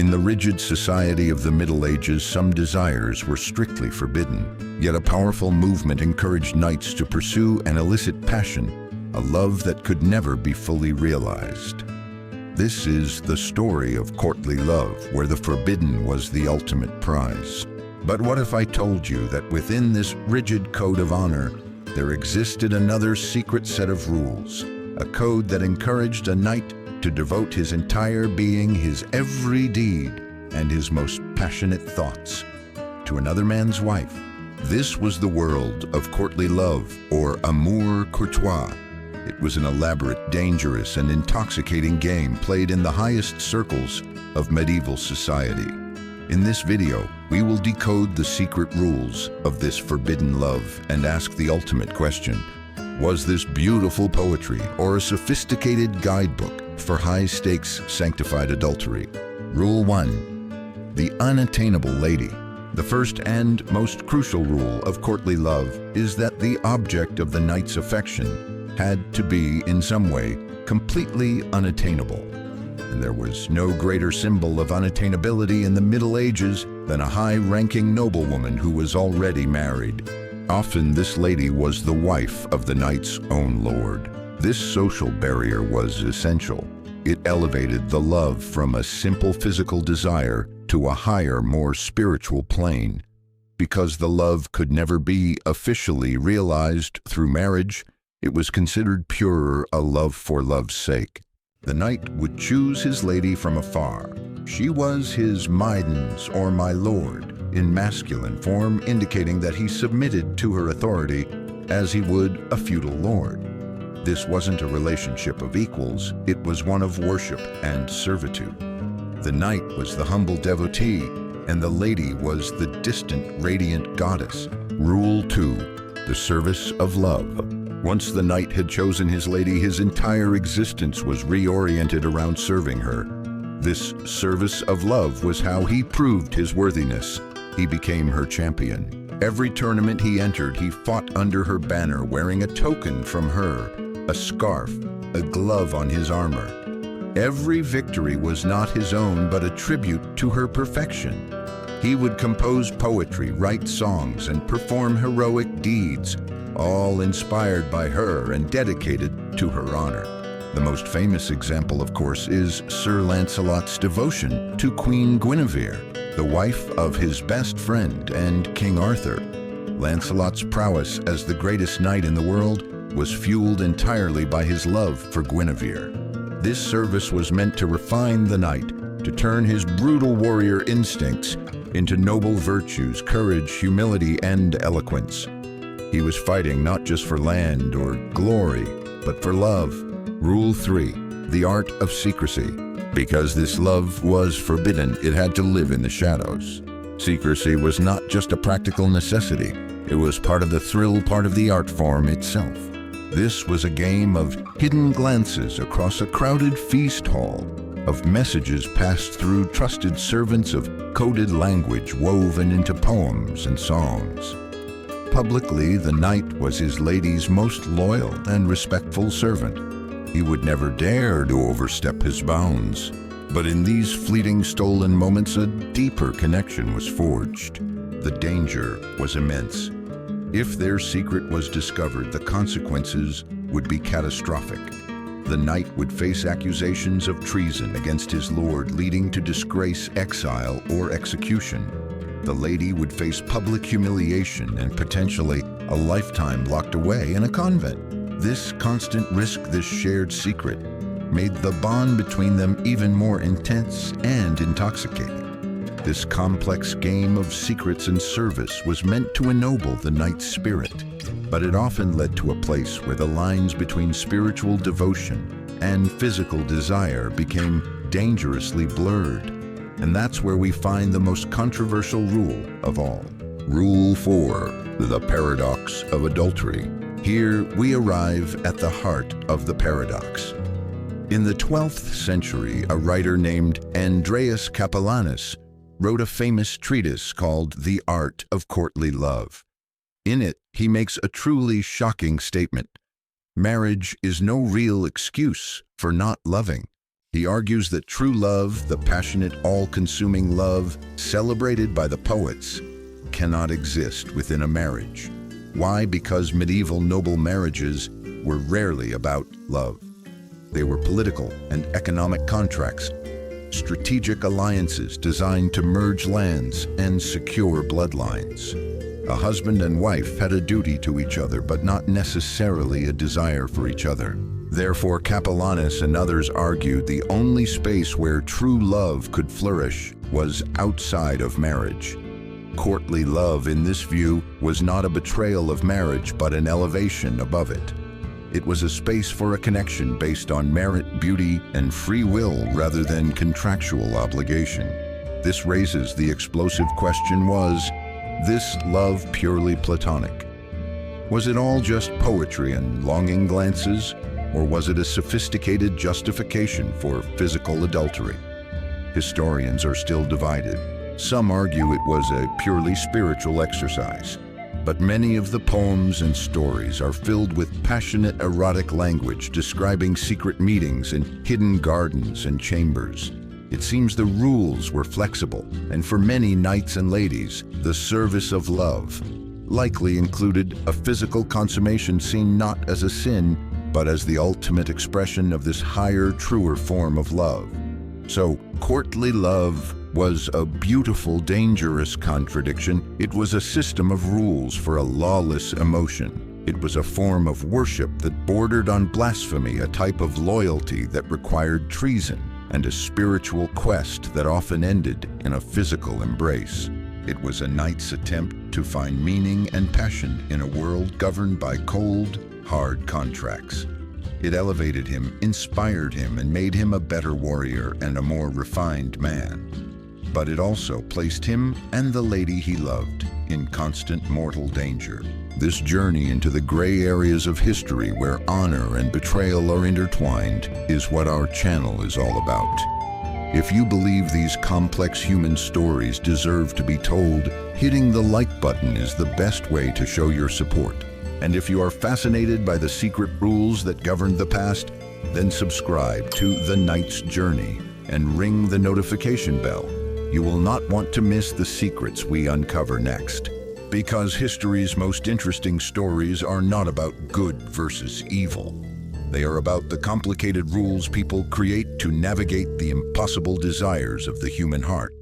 In the rigid society of the Middle Ages, some desires were strictly forbidden, yet a powerful movement encouraged knights to pursue an illicit passion, a love that could never be fully realized. This is the story of courtly love, where the forbidden was the ultimate prize. But what if I told you that within this rigid code of honor, there existed another secret set of rules, a code that encouraged a knight to devote his entire being, his every deed, and his most passionate thoughts to another man's wife? This was the world of courtly love, or amour courtois. It was an elaborate, dangerous, and intoxicating game played in the highest circles of medieval society. In this video, we will decode the secret rules of this forbidden love and ask the ultimate question: was this beautiful poetry or a sophisticated guidebook for high-stakes sanctified adultery? Rule 1. The unattainable lady. The first and most crucial rule of courtly love is that the object of the knight's affection had to be, in some way, completely unattainable. And there was no greater symbol of unattainability in the Middle Ages than a high-ranking noblewoman who was already married. Often this lady was the wife of the knight's own lord. This social barrier was essential. It elevated the love from a simple physical desire to a higher, more spiritual plane. Because the love could never be officially realized through marriage, it was considered purer a love for love's sake. The knight would choose his lady from afar. She was his maidens or my lord, in masculine form, indicating that he submitted to her authority as he would a feudal lord. This wasn't a relationship of equals, it was one of worship and servitude. The knight was the humble devotee, and the lady was the distant, radiant goddess. Rule 2. The service of love. Once the knight had chosen his lady, his entire existence was reoriented around serving her. This service of love was how he proved his worthiness. He became her champion. Every tournament he entered, he fought under her banner, wearing a token from her, a scarf, a glove on his armor. Every victory was not his own, but a tribute to her perfection. He would compose poetry, write songs, and perform heroic deeds, all inspired by her and dedicated to her honor. The most famous example, of course, is Sir Lancelot's devotion to Queen Guinevere, the wife of his best friend and King Arthur. Lancelot's prowess as the greatest knight in the world was fueled entirely by his love for Guinevere. This service was meant to refine the knight, to turn his brutal warrior instincts into noble virtues, courage, humility, and eloquence. He was fighting not just for land or glory, but for love. Rule 3. The art of secrecy. Because this love was forbidden, it had to live in the shadows. Secrecy was not just a practical necessity, it was part of the thrill, part of the art form itself. This was a game of hidden glances across a crowded feast hall, of messages passed through trusted servants, of coded language woven into poems and songs. Publicly, the knight was his lady's most loyal and respectful servant. He would never dare to overstep his bounds. But in these fleeting stolen moments, a deeper connection was forged. The danger was immense. If their secret was discovered, the consequences would be catastrophic. The knight would face accusations of treason against his lord, leading to disgrace, exile, or execution. The lady would face public humiliation and potentially a lifetime locked away in a convent. This constant risk, this shared secret, made the bond between them even more intense and intoxicating. This complex game of secrets and service was meant to ennoble the knight's spirit, but it often led to a place where the lines between spiritual devotion and physical desire became dangerously blurred. And that's where we find the most controversial rule of all. Rule 4, the paradox of adultery. Here we arrive at the heart of the paradox. In the 12th century, a writer named Andreas Capellanus wrote a famous treatise called The Art of Courtly Love. In it, he makes a truly shocking statement. Marriage is no real excuse for not loving. He argues that true love, the passionate, all-consuming love celebrated by the poets, cannot exist within a marriage. Why? Because medieval noble marriages were rarely about love. They were political and economic contracts, strategic alliances designed to merge lands and secure bloodlines. A husband and wife had a duty to each other, but not necessarily a desire for each other. Therefore, Capellanus and others argued the only space where true love could flourish was outside of marriage. Courtly love, in this view, was not a betrayal of marriage, but an elevation above it. It was a space for a connection based on merit, beauty, and free will rather than contractual obligation. This raises the explosive question: was this love purely platonic? Was it all just poetry and longing glances? Or was it a sophisticated justification for physical adultery? Historians are still divided. Some argue it was a purely spiritual exercise, but many of the poems and stories are filled with passionate erotic language describing secret meetings in hidden gardens and chambers. It seems the rules were flexible, and for many knights and ladies, the service of love likely included a physical consummation seen not as a sin, but as the ultimate expression of this higher, truer form of love. So, courtly love was a beautiful, dangerous contradiction. It was a system of rules for a lawless emotion. It was a form of worship that bordered on blasphemy, a type of loyalty that required treason, and a spiritual quest that often ended in a physical embrace. It was a knight's attempt to find meaning and passion in a world governed by cold, hard contracts. It elevated him, inspired him, and made him a better warrior and a more refined man. But it also placed him and the lady he loved in constant mortal danger. This journey into the gray areas of history where honor and betrayal are intertwined is what our channel is all about. If you believe these complex human stories deserve to be told, hitting the like button is the best way to show your support. And if you are fascinated by the secret rules that governed the past, then subscribe to The Knight's Journey and ring the notification bell. You will not want to miss the secrets we uncover next. Because history's most interesting stories are not about good versus evil. They are about the complicated rules people create to navigate the impossible desires of the human heart.